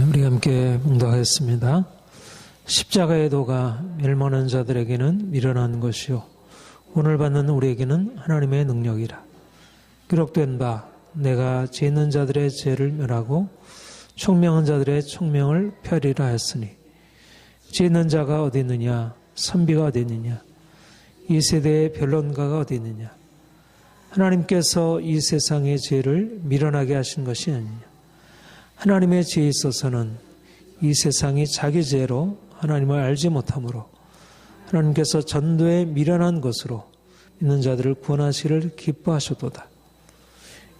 우리 함께 봉독하겠습니다. 십자가의 도가 멸망하는 자들에게는 미련한 것이요 오늘 받는 우리에게는 하나님의 능력이라. 기록된 바 내가 죄 있는 자들의 죄를 멸하고 총명한 자들의 총명을 펴리라 했으니 죄 있는 자가 어디 있느냐, 선비가 어디 있느냐, 이 세대의 변론가가 어디 있느냐. 하나님께서 이 세상의 죄를 미련하게 하신 것이 아니냐. 하나님의 죄에 있어서는 이 세상이 자기 죄로 하나님을 알지 못하므로 하나님께서 전도에 미련한 것으로 있는 자들을 구원하시기를 기뻐하셨도다.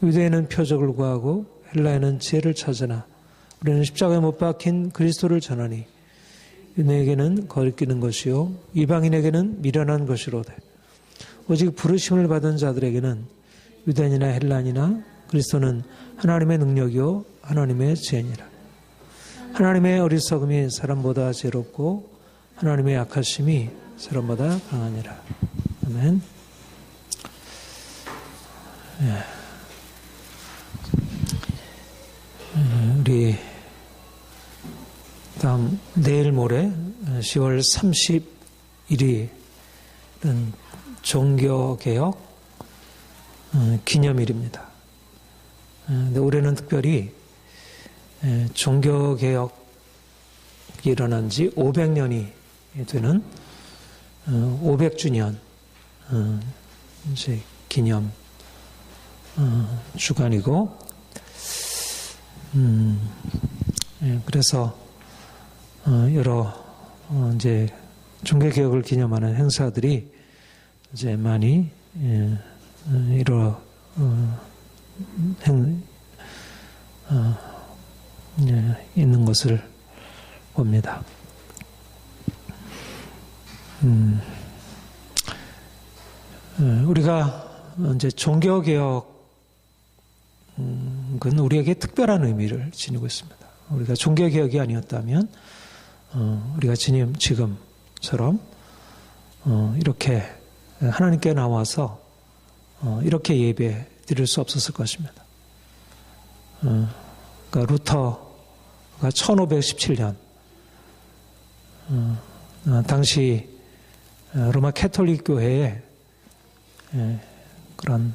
유대인은 표적을 구하고 헬라인은 지혜를 찾으나 우리는 십자가에 못 박힌 그리스도를 전하니 유대인에게는 거리끼는 것이요 이방인에게는 미련한 것이로되 오직 부르심을 받은 자들에게는 유대인이나 헬라인이나 그리스도는 하나님의 능력이요 하나님의 지혜니라. 하나님의 어리석음이 사람보다 지혜롭고 하나님의 약하심이 사람보다 강하니라. 아멘. 우리 다음 내일 모레 10월 30일은 종교개혁 기념일입니다. 근데 올해는 특별히 종교개혁이 일어난 지 500년이 되는 500주년 이제 기념 주간이고, 그래서 여러 이제 종교개혁을 기념하는 행사들이 이제 많이 있는 것을 봅니다. 우리가 이제 종교개혁은 우리에게 특별한 의미를 지니고 있습니다. 우리가 종교개혁이 아니었다면 우리가 지금처럼 이렇게 하나님께 나와서 이렇게 예배 드릴 수 없었을 것입니다. 그러니까 루터가 1517년 당시 로마 캐톨릭 교회에 그런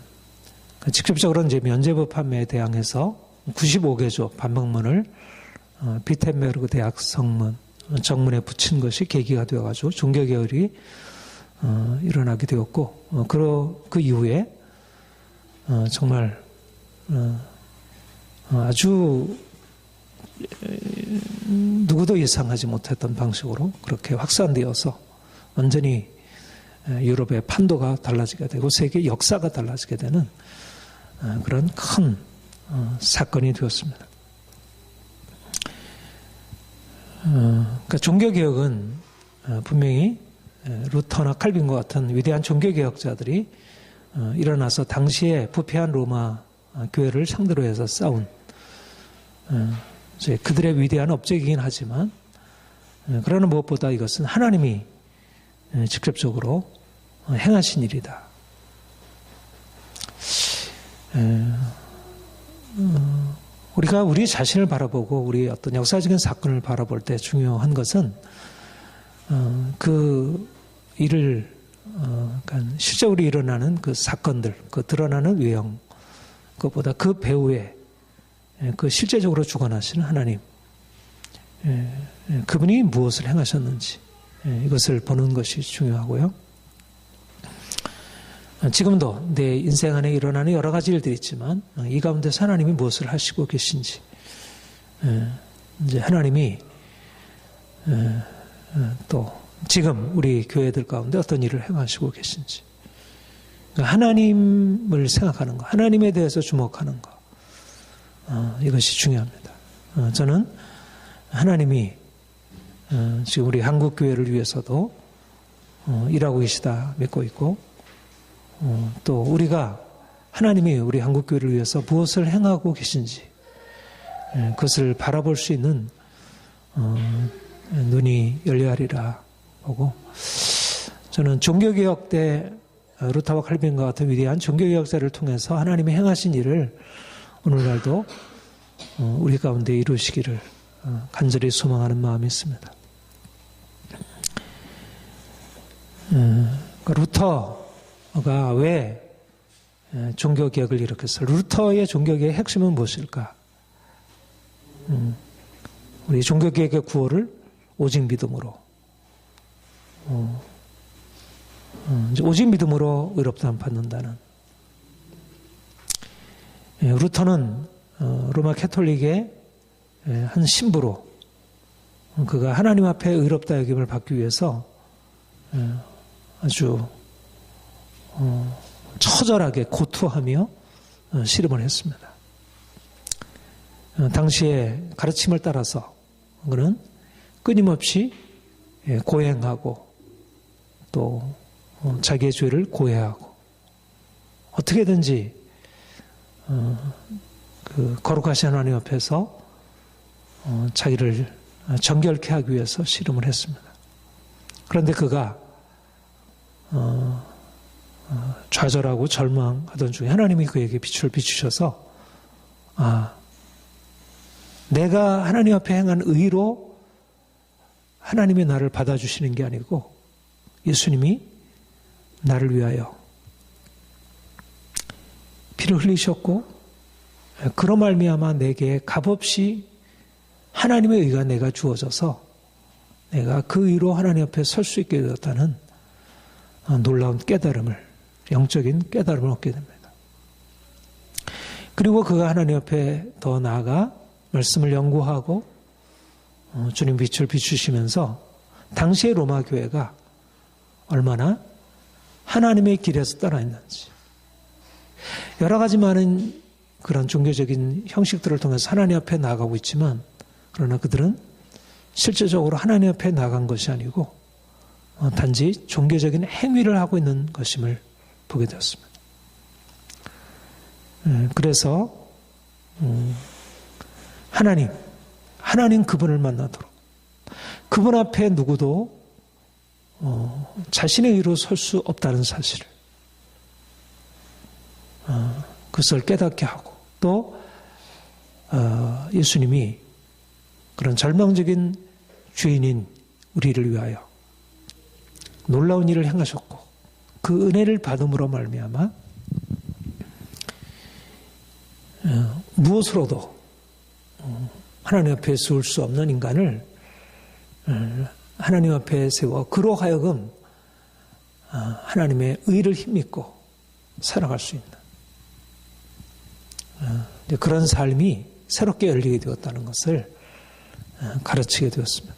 직접적으로 이제 면죄부 판매에 대항해서 95개조 반박문을 비텐베르그 대학 정문에 붙인 것이 계기가 되어가지고 종교개혁이 일어나게 되었고, 그 이후에 정말 아주 누구도 예상하지 못했던 방식으로 그렇게 확산되어서 완전히 유럽의 판도가 달라지게 되고 세계 역사가 달라지게 되는 그런 큰 사건이 되었습니다. 그러니까 종교개혁은 분명히 루터나 칼빈과 같은 위대한 종교개혁자들이 일어나서 당시에 부패한 로마 교회를 상대로 해서 싸운 이제 그들의 위대한 업적이긴 하지만, 그러나 무엇보다 이것은 하나님이 직접적으로 행하신 일이다. 우리가 우리 자신을 바라보고 우리 어떤 역사적인 사건을 바라볼 때 중요한 것은 그 일을 그러니까 실제로 일어나는 그 사건들, 그 드러나는 외형, 그것보다 그 배후에 그 실제적으로 주관하시는 하나님, 그분이 무엇을 행하셨는지 이것을 보는 것이 중요하고요. 지금도 내 인생 안에 일어나는 여러 가지 일들이 있지만 이 가운데서 하나님이 무엇을 하시고 계신지, 이제 하나님이 또 지금 우리 교회들 가운데 어떤 일을 행하시고 계신지, 하나님을 생각하는 것, 하나님에 대해서 주목하는 것, 이것이 중요합니다. 저는 하나님이 지금 우리 한국 교회를 위해서도 일하고 계시다 믿고 있고, 또 우리가 하나님이 우리 한국 교회를 위해서 무엇을 행하고 계신지 그것을 바라볼 수 있는 눈이 열려야 하리라 보고, 저는 종교개혁 때 루터와 칼빈과 같은 위대한 종교개혁자를 통해서 하나님이 행하신 일을 오늘날도 우리 가운데 이루시기를 간절히 소망하는 마음이 있습니다. 루터가 왜 종교개혁을 일으켰어요? 루터의 종교개혁의 핵심은 무엇일까? 우리 종교개혁의 구호를 오직 믿음으로, 오직 믿음으로 의롭다함 받는다는. 루터는 로마 캐톨릭의 한 신부로 그가 하나님 앞에 의롭다 여김을 받기 위해서 아주 처절하게 고투하며 씨름을 했습니다. 당시의 가르침을 따라서 그는 끊임없이 고행하고 또 자기의 죄를 고해하고 어떻게든지 그 거룩하신 하나님 앞에서 자기를 정결케 하기 위해서 씨름을 했습니다. 그런데 그가 좌절하고 절망하던 중에 하나님이 그에게 빛을 비추셔서 내가 하나님 앞에 행한 의로 하나님이 나를 받아주시는 게 아니고 예수님이 나를 위하여 피를 흘리셨고 그로 말미암아 내게 값없이 하나님의 의가 내가 주어져서 내가 그 의로 하나님 앞에 설 수 있게 되었다는 놀라운 깨달음을, 영적인 깨달음을 얻게 됩니다. 그리고 그가 하나님 앞에 더 나아가 말씀을 연구하고 주님 빛을 비추시면서 당시의 로마 교회가 얼마나 하나님의 길에서 떠나 있는지, 여러 가지 많은 그런 종교적인 형식들을 통해서 하나님 앞에 나아가고 있지만 그러나 그들은 실제적으로 하나님 앞에 나간 것이 아니고 단지 종교적인 행위를 하고 있는 것임을 보게 되었습니다. 그래서 하나님 그분을 만나도록 그분 앞에 누구도 자신의 의로 설 수 없다는 사실을 그것을 깨닫게 하고 또 예수님이 그런 절망적인 죄인인 우리를 위하여 놀라운 일을 행하셨고 그 은혜를 받음으로 말미암아 무엇으로도 하나님 앞에 세울 수 없는 인간을 하나님 앞에 세워 그로 하여금 하나님의 의를 힘입고 살아갈 수 있는 그런 삶이 새롭게 열리게 되었다는 것을 가르치게 되었습니다.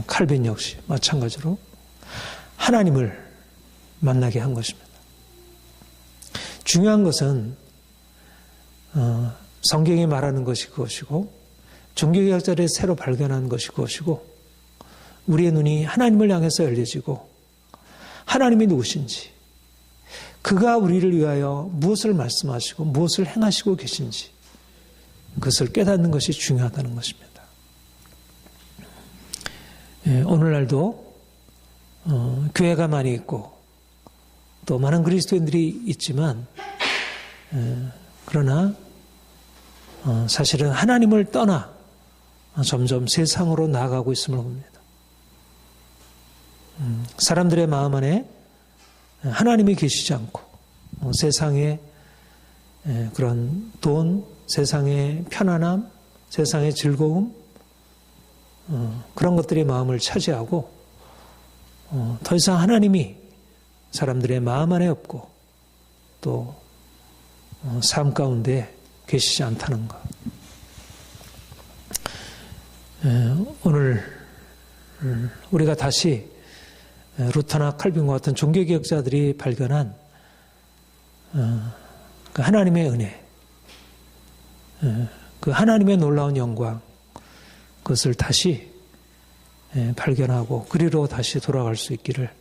칼빈 역시 마찬가지로 하나님을 만나게 한 것입니다. 중요한 것은 성경이 말하는 것이 그것이고 종교개혁자를 새로 발견한 것이 그것이고 우리의 눈이 하나님을 향해서 열려지고 하나님이 누구신지 그가 우리를 위하여 무엇을 말씀하시고 무엇을 행하시고 계신지 그것을 깨닫는 것이 중요하다는 것입니다. 오늘날도 교회가 많이 있고 또 많은 그리스도인들이 있지만 그러나 사실은 하나님을 떠나 점점 세상으로 나아가고 있음을 봅니다. 사람들의 마음 안에 하나님이 계시지 않고 세상의 그런 돈, 세상의 편안함, 세상의 즐거움 그런 것들이 마음을 차지하고 더 이상 하나님이 사람들의 마음 안에 없고 또 삶 가운데 계시지 않다는 것. 오늘 우리가 다시 루터나 칼빈과 같은 종교개혁자들이 발견한 그 하나님의 은혜, 그 하나님의 놀라운 영광, 그것을 다시 발견하고 그리로 다시 돌아갈 수 있기를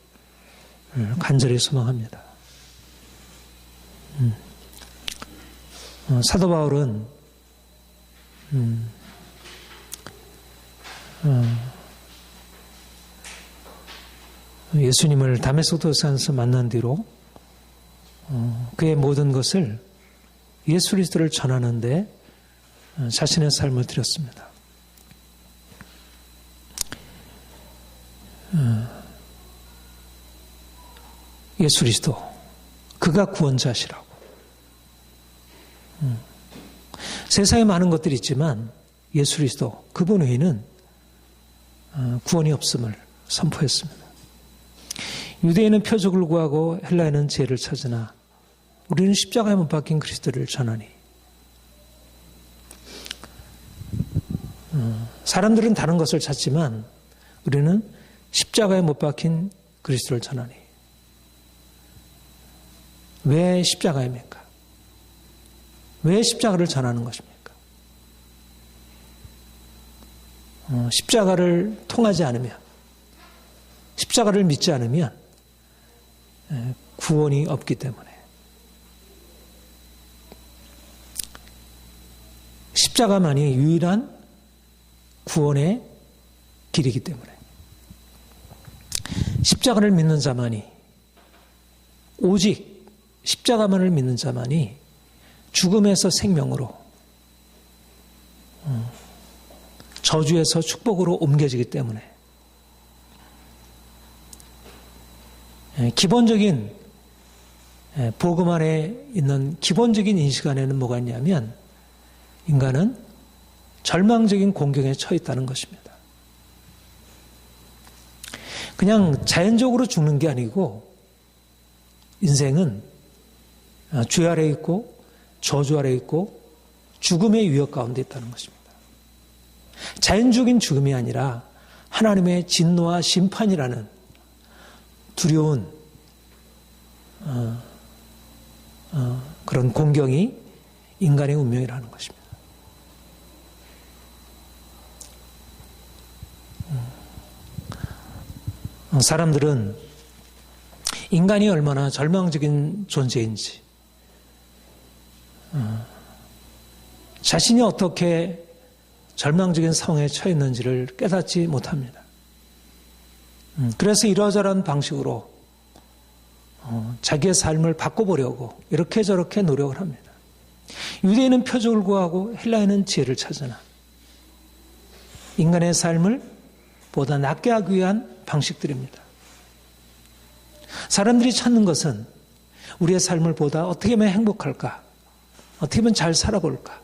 간절히 소망합니다. 사도 바울은 예수님을 다메섹 도상에서 만난 뒤로 그의 모든 것을 예수 그리스도를 전하는데 자신의 삶을 드렸습니다. 예수 그리스도, 그가 구원자시라고. 세상에 많은 것들이 있지만 예수 그리스도, 그분 외에는 구원이 없음을 선포했습니다. 유대인은 표적을 구하고 헬라인은 지혜를 찾으나 우리는 십자가에 못 박힌 그리스도를 전하니. 사람들은 다른 것을 찾지만 우리는 십자가에 못 박힌 그리스도를 전하니. 왜 십자가입니까? 왜 십자가를 전하는 것입니까? 십자가를 통하지 않으면, 십자가를 믿지 않으면 구원이 없기 때문에. 십자가만이 유일한 구원의 길이기 때문에. 십자가를 믿는 자만이, 오직 십자가만을 믿는 자만이 죽음에서 생명으로, 저주에서 축복으로 옮겨지기 때문에 기본적인, 복음 안에 있는 기본적인 인식 안에는 뭐가 있냐면 인간은 절망적인 공경에 처해 있다는 것입니다. 그냥 자연적으로 죽는 게 아니고 인생은 죄 아래 있고 저주 아래 있고 죽음의 위협 가운데 있다는 것입니다. 자연적인 죽음이 아니라 하나님의 진노와 심판이라는 두려운 그런 공경이 인간의 운명이라는 것입니다. 사람들은 인간이 얼마나 절망적인 존재인지, 자신이 어떻게 절망적인 상황에 처해 있는지를 깨닫지 못합니다. 그래서 이러저러한 방식으로 자기의 삶을 바꿔보려고 이렇게 저렇게 노력을 합니다. 유대인은 표적을 구하고 헬라인은 지혜를 찾으나 인간의 삶을 보다 낫게 하기 위한 방식들입니다. 사람들이 찾는 것은 우리의 삶을 보다 어떻게 하면 행복할까? 어떻게 하면 잘 살아볼까?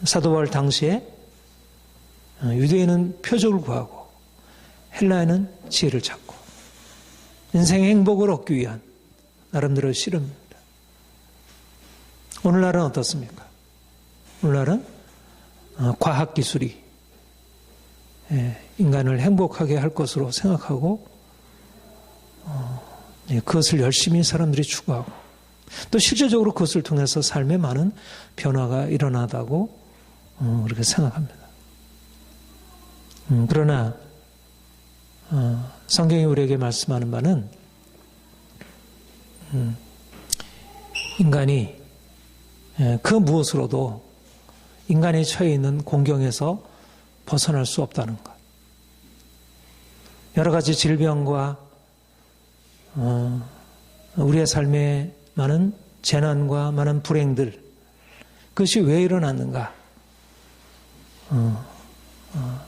사도 바울 당시에 유대인은 표적을 구하고 헬라인은 지혜를 찾고 인생의 행복을 얻기 위한 나름대로 씨름입니다. 오늘날은 어떻습니까? 오늘날은 과학기술이 인간을 행복하게 할 것으로 생각하고 그것을 열심히 사람들이 추구하고 또 실제적으로 그것을 통해서 삶에 많은 변화가 일어나다고 그렇게 생각합니다. 그러나 성경이 우리에게 말씀하는 바는 인간이 그 무엇으로도 인간이 처해 있는 공경에서 벗어날 수 없다는 것. 여러 가지 질병과 우리의 삶에 많은 재난과 많은 불행들, 그것이 왜 일어났는가?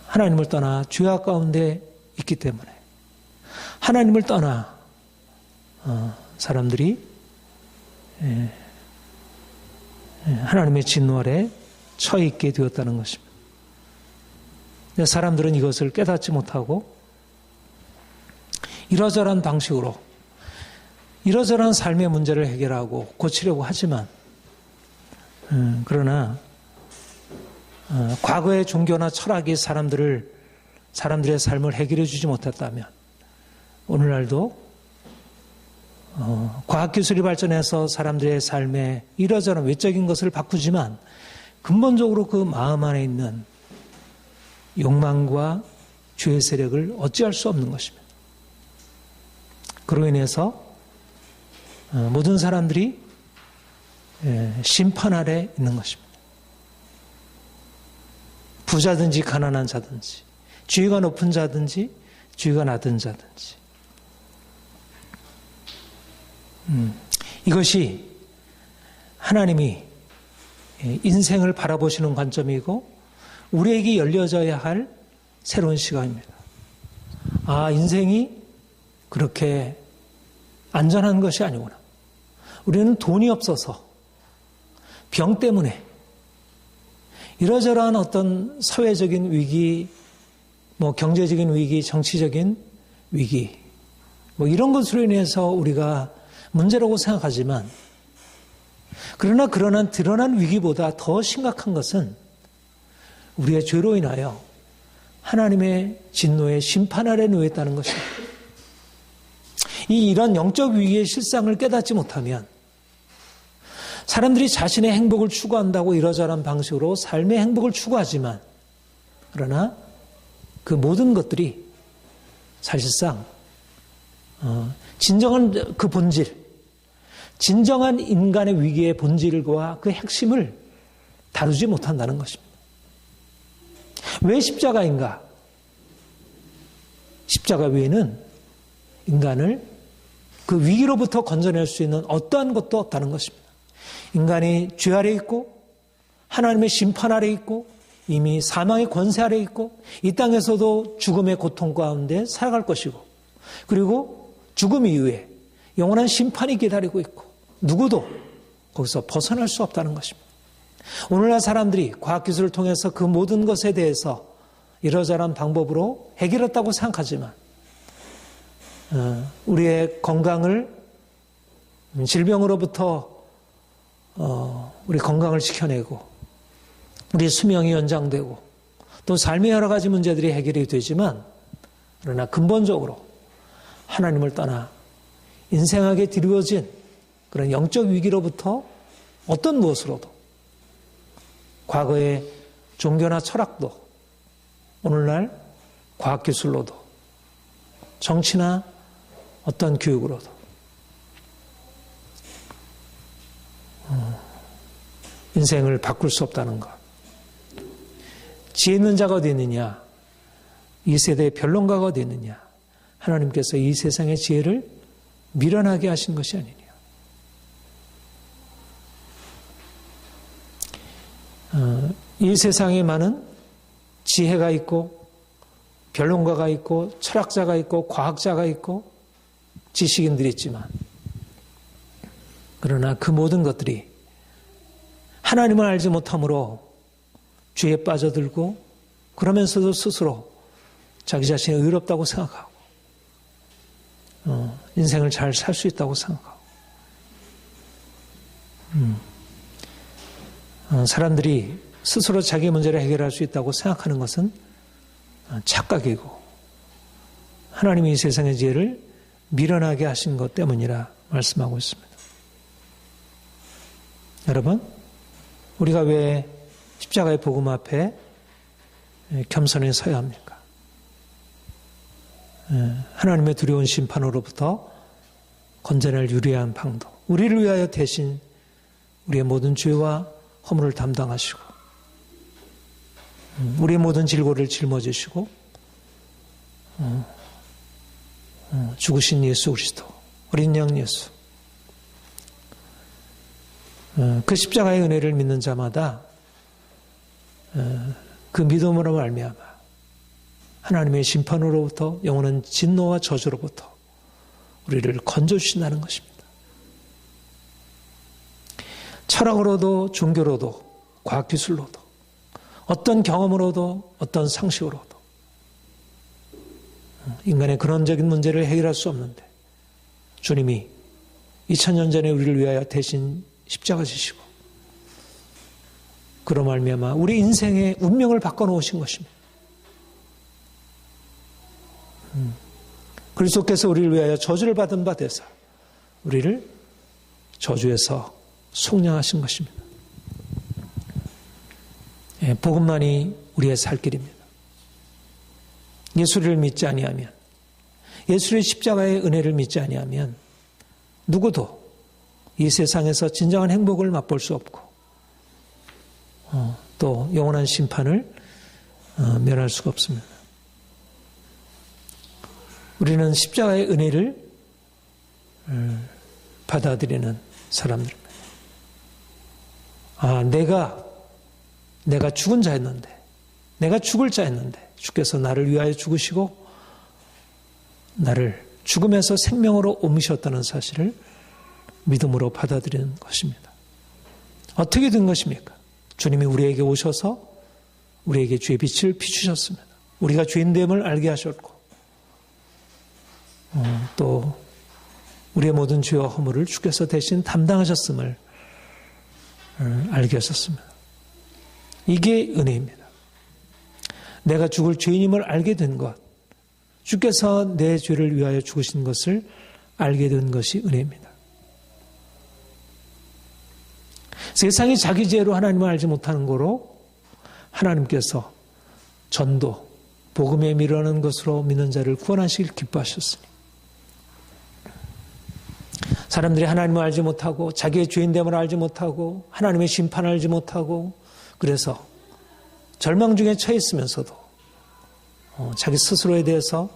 하나님을 떠나 죄악 가운데 있기 때문에 하나님을 떠나 사람들이 하나님의 진노 아래 처해 있게 되었다는 것입니다. 사람들은 이것을 깨닫지 못하고 이러저러한 방식으로 이러저러한 삶의 문제를 해결하고 고치려고 하지만 그러나 과거의 종교나 철학이 사람들의 삶을 해결해 주지 못했다면 오늘날도 과학기술이 발전해서 사람들의 삶에 이러저러한 외적인 것을 바꾸지만 근본적으로 그 마음 안에 있는 욕망과 죄의 세력을 어찌할 수 없는 것입니다. 그로 인해서 모든 사람들이 심판 아래 있는 것입니다. 부자든지 가난한 자든지 지위가 높은 자든지 쥐가 나든 자든지. 이것이 하나님이 인생을 바라보시는 관점이고 우리에게 열려져야 할 새로운 시각입니다. 아, 인생이 그렇게 안전한 것이 아니구나. 우리는 돈이 없어서 병 때문에 이러저러한 어떤 사회적인 위기, 경제적인 위기, 정치적인 위기, 이런 것으로 인해서 우리가 문제라고 생각하지만 그러나 드러난 위기보다 더 심각한 것은 우리의 죄로 인하여 하나님의 진노의 심판 아래 놓였다는 것입니다. 이런 영적 위기의 실상을 깨닫지 못하면 사람들이 자신의 행복을 추구한다고 이러저러한 방식으로 삶의 행복을 추구하지만 그러나 그 모든 것들이 사실상 진정한 그 본질, 진정한 인간의 위기의 본질과 그 핵심을 다루지 못한다는 것입니다. 왜 십자가인가? 십자가 위에는 인간을 그 위기로부터 건져낼 수 있는 어떠한 것도 없다는 것입니다. 인간이 죄 아래 있고 하나님의 심판 아래 있고 이미 사망의 권세 아래 있고 이 땅에서도 죽음의 고통 가운데 살아갈 것이고 그리고 죽음 이후에 영원한 심판이 기다리고 있고 누구도 거기서 벗어날 수 없다는 것입니다. 오늘날 사람들이 과학기술을 통해서 그 모든 것에 대해서 이러저러한 방법으로 해결했다고 생각하지만 우리의 건강을 질병으로부터 우리 건강을 지켜내고 우리 수명이 연장되고 또 삶의 여러 가지 문제들이 해결이 되지만 그러나 근본적으로 하나님을 떠나 인생에게 드리워진 그런 영적 위기로부터 어떤 무엇으로도 과거의 종교나 철학도 오늘날 과학기술로도 정치나 어떤 교육으로도 인생을 바꿀 수 없다는 것. 지혜 있는 자가 어디 있느냐? 이 세대의 변론가가 어디 있느냐? 하나님께서 이 세상의 지혜를 미련하게 하신 것이 아니냐. 이 세상에 많은 지혜가 있고 변론가가 있고 철학자가 있고 과학자가 있고 지식인들이 있지만 그러나 그 모든 것들이 하나님을 알지 못함으로 죄에 빠져들고 그러면서도 스스로 자기 자신이 의롭다고 생각하고 인생을 잘 살 수 있다고 생각하고 사람들이 스스로 자기 문제를 해결할 수 있다고 생각하는 것은 착각이고 하나님이 이 세상의 지혜를 미련하게 하신 것 때문이라 말씀하고 있습니다. 여러분, 우리가 왜 십자가의 복음 앞에 겸손히 서야 합니까? 하나님의 두려운 심판으로부터 건져낼 유리한 방도, 우리를 위하여 대신 우리의 모든 죄와 허물을 담당하시고 우리의 모든 질고를 짊어지시고 죽으신 예수 그리스도, 어린 양 예수, 그 십자가의 은혜를 믿는 자마다 그 믿음으로 말미암아 하나님의 심판으로부터 영원한 진노와 저주로부터 우리를 건져주신다는 것입니다. 철학으로도 종교로도 과학기술로도 어떤 경험으로도 어떤 상식으로도 인간의 근원적인 문제를 해결할 수 없는데 주님이 2000년 전에 우리를 위하여 대신 십자가 지시고 그로 말미암아 우리 인생의 운명을 바꿔놓으신 것입니다. 그리스도께서 우리를 위하여 저주를 받은 바 되사 우리를 저주에서 속량하신 것입니다. 복음만이 우리의 살 길입니다. 예수를 믿지 아니하면, 예수의 십자가의 은혜를 믿지 아니하면 누구도 이 세상에서 진정한 행복을 맛볼 수 없고 또 영원한 심판을 면할 수가 없습니다. 우리는 십자가의 은혜를 받아들이는 사람들입니다. 내가 죽은 자였는데, 내가 죽을 자였는데 주께서 나를 위하여 죽으시고 나를 죽음에서 생명으로 옮기셨다는 사실을 믿음으로 받아들이는 것입니다. 어떻게 된 것입니까? 주님이 우리에게 오셔서 우리에게 주의 빛을 비추셨습니다. 우리가 죄인됨을 알게 하셨고 또 우리의 모든 죄와 허물을 주께서 대신 담당하셨음을 알게 하셨습니다. 이게 은혜입니다. 내가 죽을 죄인임을 알게 된 것, 주께서 내 죄를 위하여 죽으신 것을 알게 된 것이 은혜입니다. 세상이 자기 죄로 하나님을 알지 못하는 거로 하나님께서 전도, 복음에 미루는 것으로 믿는 자를 구원하시길 기뻐하셨으니 사람들이 하나님을 알지 못하고 자기의 죄인됨을 알지 못하고 하나님의 심판을 알지 못하고 그래서 절망 중에 처해 있으면서도 자기 스스로에 대해서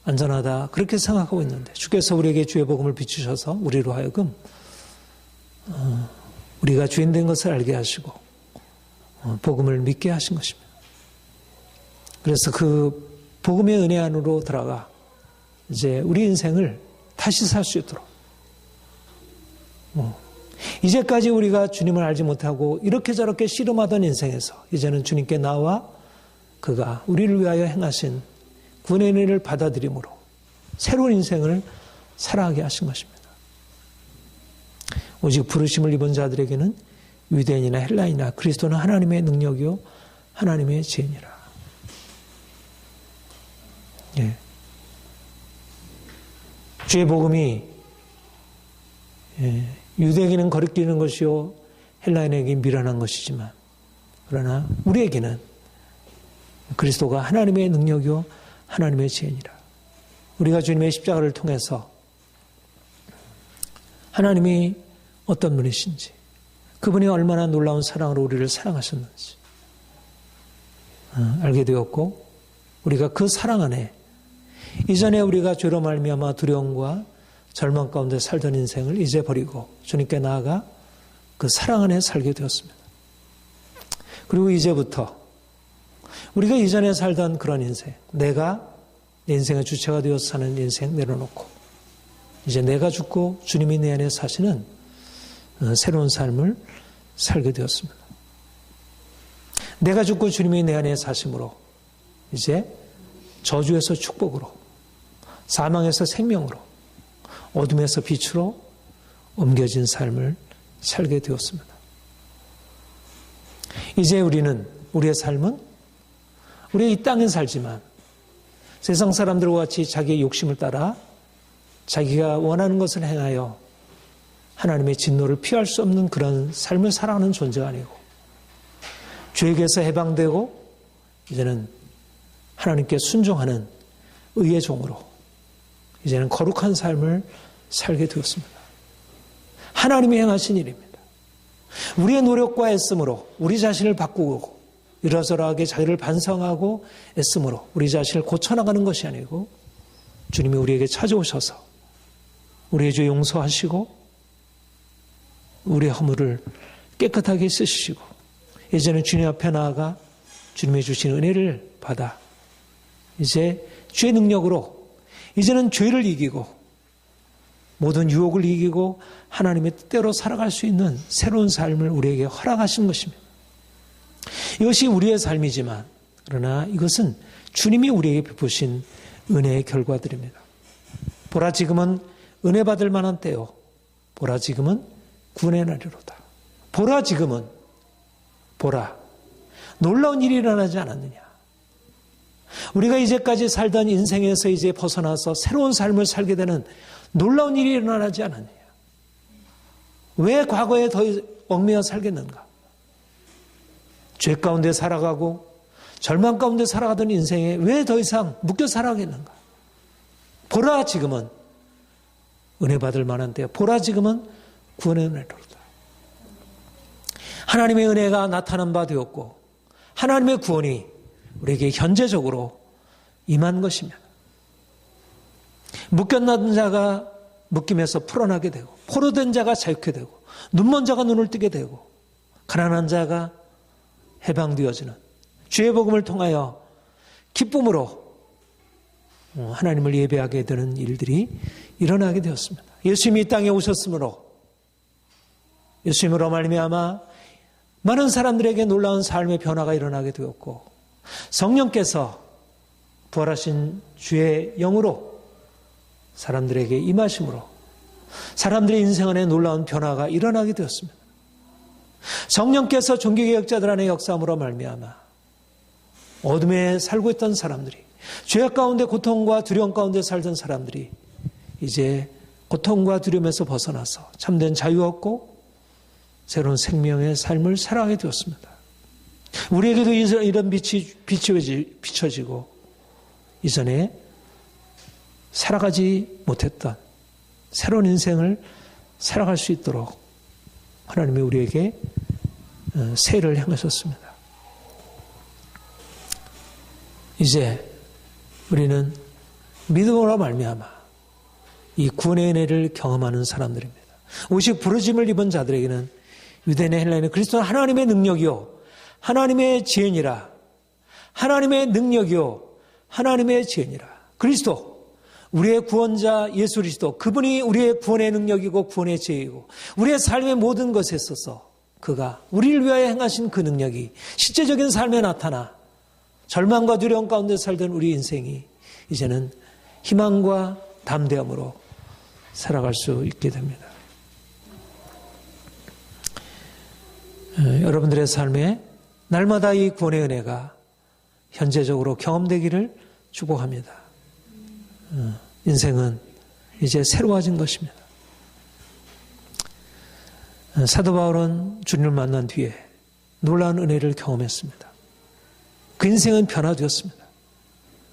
안전하다 그렇게 생각하고 있는데 주께서 우리에게 주의 복음을 비추셔서 우리로 하여금 우리가 죄인된 것을 알게 하시고 복음을 믿게 하신 것입니다. 그래서 그 복음의 은혜 안으로 들어가 이제 우리 인생을 다시 살 수 있도록 이제까지 우리가 주님을 알지 못하고 이렇게 저렇게 씨름하던 인생에서 이제는 주님께 나와 그가 우리를 위하여 행하신 구원의 은혜를 받아들임으로 새로운 인생을 살아가게 하신 것입니다. 오직 부르심을 입은 자들에게는 유대인이나 헬라인이나 그리스도는 하나님의 능력이요 하나님의 지혜니라. 예. 주의 복음이 유대에게는 거리끼는 것이요 헬라인에게 미련한 것이지만 그러나 우리에게는 그리스도가 하나님의 능력이요 하나님의 지혜니라. 우리가 주님의 십자가를 통해서 하나님이 어떤 분이신지 그분이 얼마나 놀라운 사랑으로 우리를 사랑하셨는지 알게 되었고 우리가 그 사랑 안에 이전에 우리가 죄로 말미암아 두려움과 절망 가운데 살던 인생을 이제 버리고 주님께 나아가 그 사랑 안에 살게 되었습니다. 그리고 이제부터 우리가 이전에 살던 그런 인생, 내가 내 인생의 주체가 되어서 사는 인생 내려놓고 이제 내가 죽고 주님이 내 안에 사시는 새로운 삶을 살게 되었습니다. 내가 죽고 주님이 내 안에 사심으로 이제 저주에서 축복으로 사망에서 생명으로 어둠에서 빛으로 옮겨진 삶을 살게 되었습니다. 이제 우리의 삶은 우리 이 땅에 살지만 세상 사람들과 같이 자기의 욕심을 따라 자기가 원하는 것을 행하여 하나님의 진노를 피할 수 없는 그런 삶을 살아가는 존재가 아니고 죄에게서 해방되고 이제는 하나님께 순종하는 의의 종으로 이제는 거룩한 삶을 살게 되었습니다. 하나님이 행하신 일입니다. 우리의 노력과 애씀으로 우리 자신을 바꾸고 이러저러하게 자기를 반성하고 애씀으로 우리 자신을 고쳐나가는 것이 아니고 주님이 우리에게 찾아오셔서 우리의 죄 용서하시고 우리의 허물을 깨끗하게 씻으시고 이제는 주님 앞에 나아가 주님의 주신 은혜를 받아 이제 주의 능력으로 이제는 죄를 이기고 모든 유혹을 이기고 하나님의 뜻대로 살아갈 수 있는 새로운 삶을 우리에게 허락하신 것입니다. 이것이 우리의 삶이지만 그러나 이것은 주님이 우리에게 베푸신 은혜의 결과들입니다. 보라 지금은 은혜 받을 만한 때요. 보라 지금은 구원의 날이로다. 보라 지금은 보라 놀라운 일이 일어나지 않았느냐. 우리가 이제까지 살던 인생에서 이제 벗어나서 새로운 삶을 살게 되는 놀라운 일이 일어나지 않았느냐. 왜 과거에 더 얽매여 살겠는가. 죄 가운데 살아가고 절망 가운데 살아가던 인생에 왜 더 이상 묶여 살아가겠는가. 보라 지금은 은혜 받을 만한 때야. 보라 지금은 구원의 은혜로다. 하나님의 은혜가 나타난 바 되었고 하나님의 구원이 우리에게 현재적으로 임한 것입니다. 묶였던 자가 묶임에서 풀어나게 되고, 포로된 자가 자유케 되고, 눈먼 자가 눈을 뜨게 되고, 가난한 자가 해방되어지는 주의 복음을 통하여 기쁨으로 하나님을 예배하게 되는 일들이 일어나게 되었습니다. 예수님이 이 땅에 오셨으므로, 예수님으로 말미암아 많은 사람들에게 놀라운 삶의 변화가 일어나게 되었고, 성령께서 부활하신 주의 영으로 사람들에게 임하심으로 사람들의 인생 안에 놀라운 변화가 일어나게 되었습니다. 성령께서 종교개혁자들 안에 역사함으로 말미암아 어둠에 살고 있던 사람들이, 죄악 가운데 고통과 두려움 가운데 살던 사람들이 이제 고통과 두려움에서 벗어나서 참된 자유 얻고 새로운 생명의 삶을 살아가게 되었습니다. 우리에게도 이런 빛이 비춰지고 이전에 살아가지 못했던 새로운 인생을 살아갈 수 있도록 하나님이 우리에게 세를 행하셨습니다. 이제 우리는 믿음으로 말미암아 이 구원의 은혜를 경험하는 사람들입니다. 오직 부르심을 입은 자들에게는 유대인의 헬라인의 그리스도는 하나님의 능력이요 하나님의 지혜니라. 하나님의 능력이요 하나님의 지혜니라. 그리스도, 우리의 구원자 예수 그리스도, 그분이 우리의 구원의 능력이고 구원의 지혜이고 우리의 삶의 모든 것에 있어서 그가 우리를 위하여 행하신 그 능력이 실제적인 삶에 나타나 절망과 두려움 가운데 살던 우리 인생이 이제는 희망과 담대함으로 살아갈 수 있게 됩니다. 여러분들의 삶에 날마다 이 구원의 은혜가 현재적으로 경험되기를 축복합니다. 인생은 이제 새로워진 것입니다. 사도 바울은 주님을 만난 뒤에 놀라운 은혜를 경험했습니다. 그 인생은 변화되었습니다.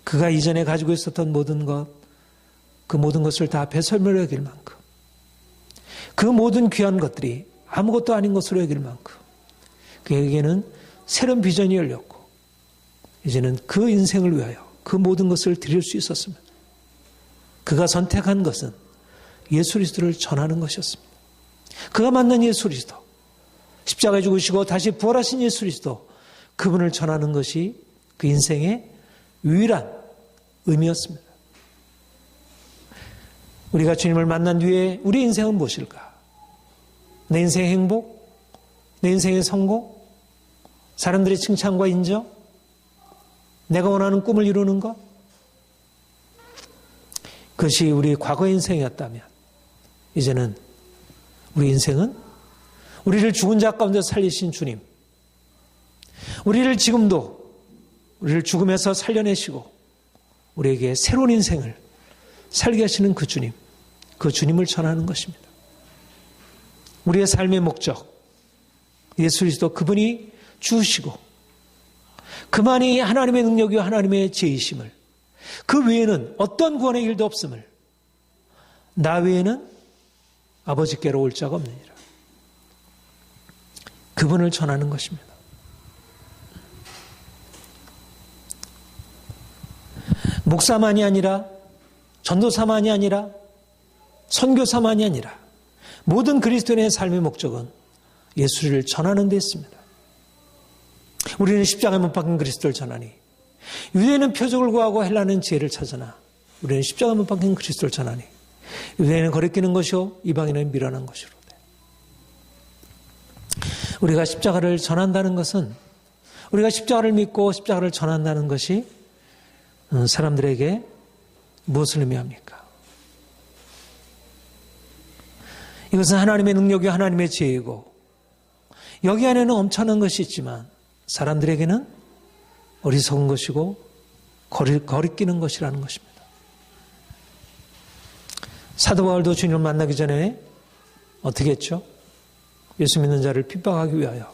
그가 이전에 가지고 있었던 모든 것, 그 모든 것을 다 배설물로 여길 만큼, 그 모든 귀한 것들이 아무것도 아닌 것으로 여길 만큼 그에게는 새로운 비전이 열렸고 이제는 그 인생을 위하여 그 모든 것을 드릴 수 있었습니다. 그가 선택한 것은 예수 그리스도를 전하는 것이었습니다. 그가 만난 예수 그리스도, 십자가에 죽으시고 다시 부활하신 예수 그리스도, 그분을 전하는 것이 그 인생의 유일한 의미였습니다. 우리가 주님을 만난 뒤에 우리 인생은 무엇일까? 내 인생의 행복? 내 인생의 성공? 사람들의 칭찬과 인정? 내가 원하는 꿈을 이루는 것? 그것이 우리 과거 인생이었다면 이제는 우리 인생은 우리를 죽은 자 가운데 살리신 주님, 우리를 지금도 우리를 죽음에서 살려내시고 우리에게 새로운 인생을 살게 하시는 그 주님, 그 주님을 전하는 것입니다. 우리의 삶의 목적, 예수 그리스도 그분이 주시고 그만이 하나님의 능력이요 하나님의 지혜이심을, 그 외에는 어떤 구원의 일도 없음을, 나 외에는 아버지께로 올 자가 없느니라. 그분을 전하는 것입니다. 목사만이 아니라, 전도사만이 아니라, 선교사만이 아니라 모든 그리스도인의 삶의 목적은 예수를 전하는 데 있습니다. 우리는 십자가에 못 박힌 그리스도를 전하니, 유대인은 표적을 구하고 헬라는 지혜를 찾으나 우리는 십자가에 못 박힌 그리스도를 전하니, 유대인은 거리끼는 것이요 이방인은 미련한 것이로되. 우리가 십자가를 전한다는 것은, 우리가 십자가를 믿고 십자가를 전한다는 것이 사람들에게 무엇을 의미합니까? 이것은 하나님의 능력이요 하나님의 지혜이고 여기 안에는 엄청난 것이 있지만 사람들에게는 어리석은 것이고 거리끼는 것이라는 것입니다. 사도 바울도 주님을 만나기 전에 어떻게 했죠? 예수 믿는 자를 핍박하기 위하여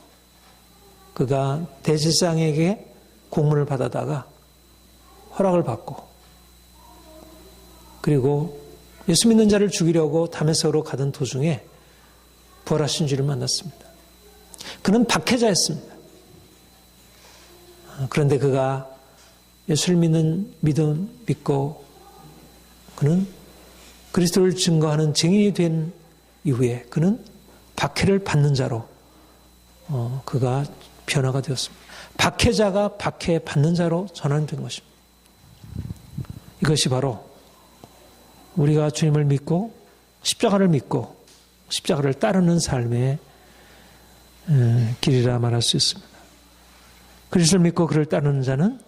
그가 대제사장에게 공문을 받아다가 허락을 받고, 그리고 예수 믿는 자를 죽이려고 다메섹으로 가던 도중에 부활하신 주를 만났습니다. 그는 박해자였습니다. 그런데 그가 예수를 믿고 그는 그리스도를 증거하는 증인이 된 이후에 그는 박해를 받는 자로 그가 변화가 되었습니다. 박해자가 박해 받는 자로 전환된 것입니다. 이것이 바로 우리가 주님을 믿고 십자가를 믿고 십자가를 따르는 삶의 길이라 말할 수 있습니다. 그리스도를 믿고 그를 따르는 자는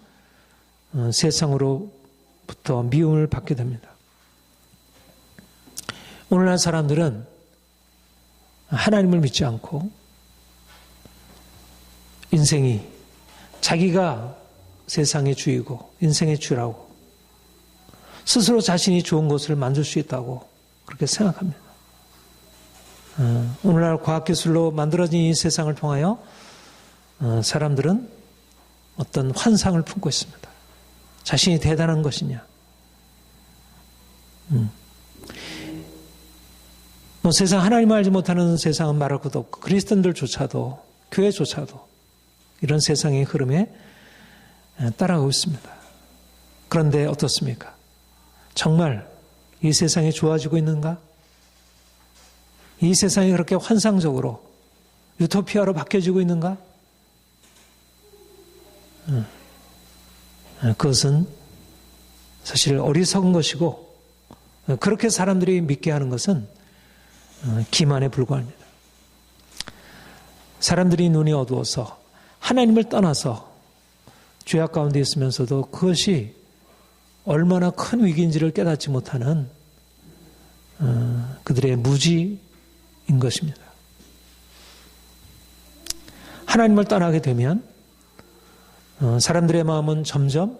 세상으로부터 미움을 받게 됩니다. 오늘날 사람들은 하나님을 믿지 않고 인생이 자기가 세상의 주이고 인생의 주라고 스스로 자신이 좋은 것을 만들 수 있다고 그렇게 생각합니다. 오늘날 과학기술로 만들어진 이 세상을 통하여 사람들은 어떤 환상을 품고 있습니다. 자신이 대단한 것이냐. 세상 하나님을 알지 못하는 세상은 말할 것도 없고 그리스도인들조차도 교회조차도 이런 세상의 흐름에 따라가고 있습니다. 그런데 어떻습니까? 정말 이 세상이 좋아지고 있는가? 이 세상이 그렇게 환상적으로 유토피아로 바뀌어지고 있는가? 그것은 사실 어리석은 것이고 그렇게 사람들이 믿게 하는 것은 기만에 불과합니다. 사람들이 눈이 어두워서 하나님을 떠나서 죄악 가운데 있으면서도 그것이 얼마나 큰 위기인지를 깨닫지 못하는 그들의 무지인 것입니다. 하나님을 떠나게 되면 사람들의 마음은 점점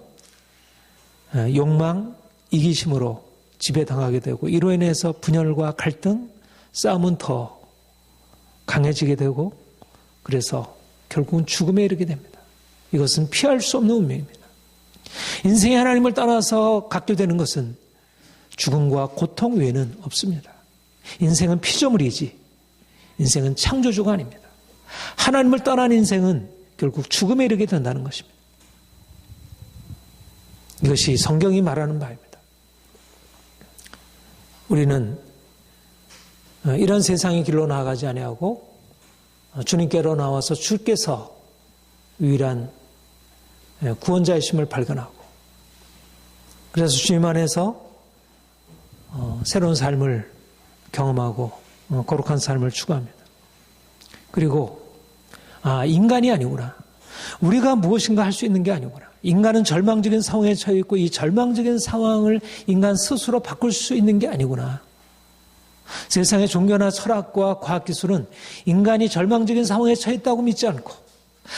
욕망, 이기심으로 지배당하게 되고 이로 인해서 분열과 갈등, 싸움은 더 강해지게 되고 그래서 결국은 죽음에 이르게 됩니다. 이것은 피할 수 없는 운명입니다. 인생이 하나님을 떠나서 갖게 되는 것은 죽음과 고통 외에는 없습니다. 인생은 피조물이지 인생은 창조주가 아닙니다. 하나님을 떠난 인생은 결국 죽음에 이르게 된다는 것입니다. 이것이 성경이 말하는 바입니다. 우리는 이런 세상의 길로 나아가지 아니하고 주님께로 나와서 주께서 유일한 구원자이심을 발견하고 그래서 주님 안에서 새로운 삶을 경험하고 거룩한 삶을 추구합니다. 그리고 인간이 아니구나. 우리가 무엇인가 할 수 있는 게 아니구나. 인간은 절망적인 상황에 처해 있고 이 절망적인 상황을 인간 스스로 바꿀 수 있는 게 아니구나. 세상의 종교나 철학과 과학기술은 인간이 절망적인 상황에 처해 있다고 믿지 않고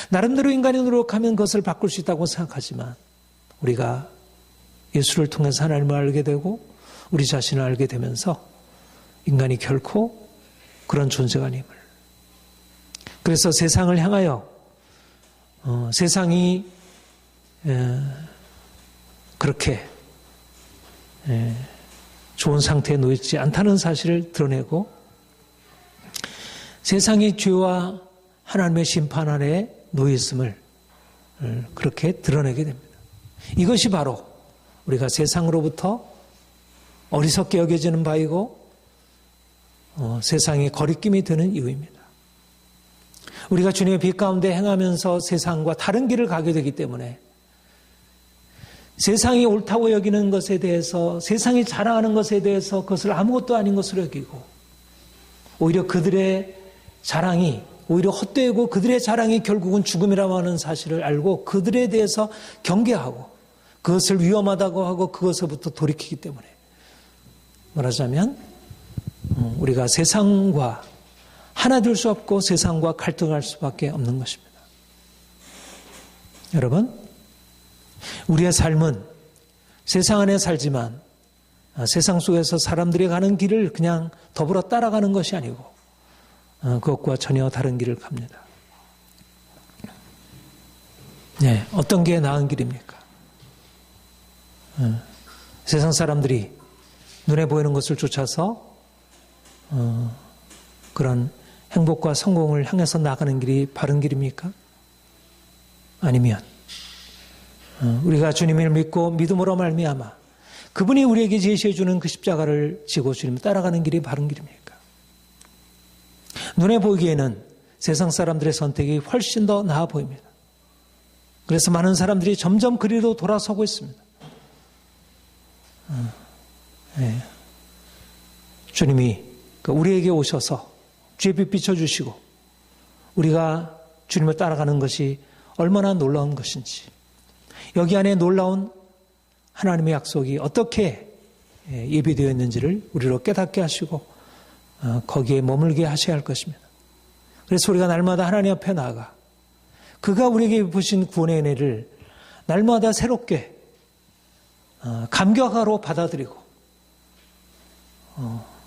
나름대로 인간이 노력하면 그것을 바꿀 수 있다고 생각하지만 우리가 예수를 통해서 하나님을 알게 되고 우리 자신을 알게 되면서 인간이 결코 그런 존재가 아님을. 그래서 세상을 향하여 세상이 그렇게 좋은 상태에 놓이지 않다는 사실을 드러내고 세상이 죄와 하나님의 심판 아래에 놓여있음을 그렇게 드러내게 됩니다. 이것이 바로 우리가 세상으로부터 어리석게 여겨지는 바이고 세상의 거리낌이 되는 이유입니다. 우리가 주님의 빛 가운데 행하면서 세상과 다른 길을 가게 되기 때문에 세상이 옳다고 여기는 것에 대해서 세상이 자랑하는 것에 대해서 그것을 아무것도 아닌 것으로 여기고 오히려 그들의 자랑이 오히려 헛되고 그들의 자랑이 결국은 죽음이라고 하는 사실을 알고 그들에 대해서 경계하고 그것을 위험하다고 하고 그것으로부터 돌이키기 때문에 말하자면 우리가 세상과 하나 될 수 없고 세상과 갈등할 수밖에 없는 것입니다. 여러분, 우리의 삶은 세상 안에 살지만 세상 속에서 사람들이 가는 길을 그냥 더불어 따라가는 것이 아니고 그것과 전혀 다른 길을 갑니다. 네, 어떤 게 나은 길입니까? 세상 사람들이 눈에 보이는 것을 쫓아서 그런 행복과 성공을 향해서 나가는 길이 바른 길입니까? 아니면 우리가 주님을 믿고 믿음으로 말미암아 그분이 우리에게 제시해 주는 그 십자가를 지고 주님 따라가는 길이 바른 길입니까? 눈에 보기에는 세상 사람들의 선택이 훨씬 더 나아 보입니다. 그래서 많은 사람들이 점점 그리로 돌아서고 있습니다. 네. 주님이 우리에게 오셔서 주의 빛 비춰주시고 우리가 주님을 따라가는 것이 얼마나 놀라운 것인지, 여기 안에 놀라운 하나님의 약속이 어떻게 예비되어 있는지를 우리로 깨닫게 하시고 거기에 머물게 하셔야 할 것입니다. 그래서 우리가 날마다 하나님 앞에 나아가 그가 우리에게 베푸신 구원의 은혜를 날마다 새롭게 감격하러 받아들이고,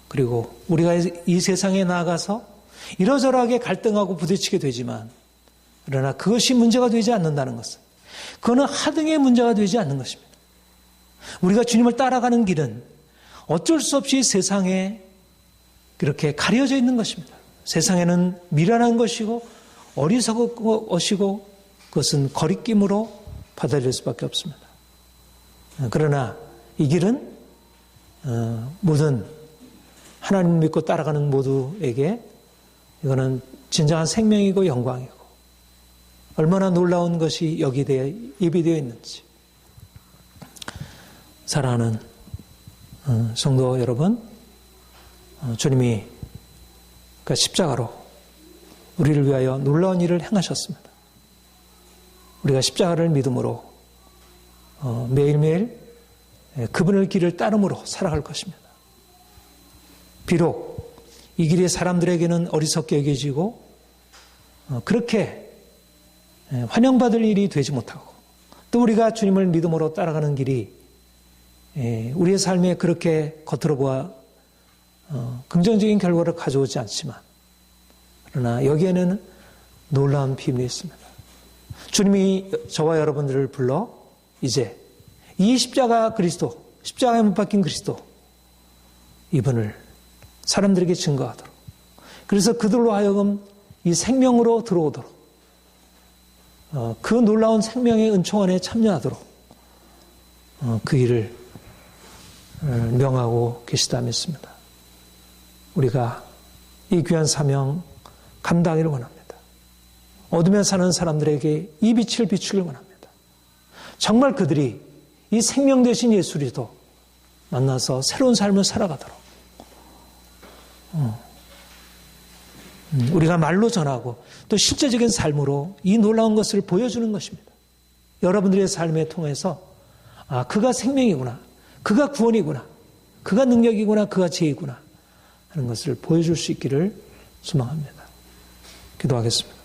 그리고 우리가 이 세상에 나아가서 이러저러하게 갈등하고 부딪히게 되지만, 그러나 그것이 문제가 되지 않는다는 것은, 그거는 하등의 문제가 되지 않는 것입니다. 우리가 주님을 따라가는 길은 어쩔 수 없이 세상에 그렇게 가려져 있는 것입니다. 세상에는 미련한 것이고 어리석은 것이고 그것은 거리낌으로 받아들일 수밖에 없습니다. 그러나 이 길은 모든 하나님 믿고 따라가는 모두에게 이거는 진정한 생명이고 영광이고, 얼마나 놀라운 것이 여기에 예비되어 있는지. 사랑하는 성도 여러분, 주님이 그 십자가로 우리를 위하여 놀라운 일을 행하셨습니다. 우리가 십자가를 믿음으로 매일매일 그분의 길을 따름으로 살아갈 것입니다. 비록 이 길이 사람들에게는 어리석게 여겨지고 그렇게 환영받을 일이 되지 못하고, 또 우리가 주님을 믿음으로 따라가는 길이 우리의 삶에 그렇게 겉으로 보아 긍정적인 결과를 가져오지 않지만, 그러나 여기에는 놀라운 비밀이 있습니다. 주님이 저와 여러분들을 불러 이제 이 십자가 그리스도, 십자가에 못 박힌 그리스도, 이분을 사람들에게 증거하도록, 그래서 그들로 하여금 이 생명으로 들어오도록, 그 놀라운 생명의 은총 안에 참여하도록 그 일을 명하고 계시다 믿습니다. 우리가 이 귀한 사명 감당하기를 원합니다. 어둠에 사는 사람들에게 이 빛을 비추길 원합니다. 정말 그들이 이 생명 되신 예수 그리스도 만나서 새로운 삶을 살아가도록 우리가 말로 전하고 또 실제적인 삶으로 이 놀라운 것을 보여주는 것입니다. 여러분들의 삶에 통해서 그가 생명이구나, 그가 구원이구나, 그가 능력이구나, 그가 지혜이구나 하는 것을 보여줄 수 있기를 소망합니다. 기도하겠습니다.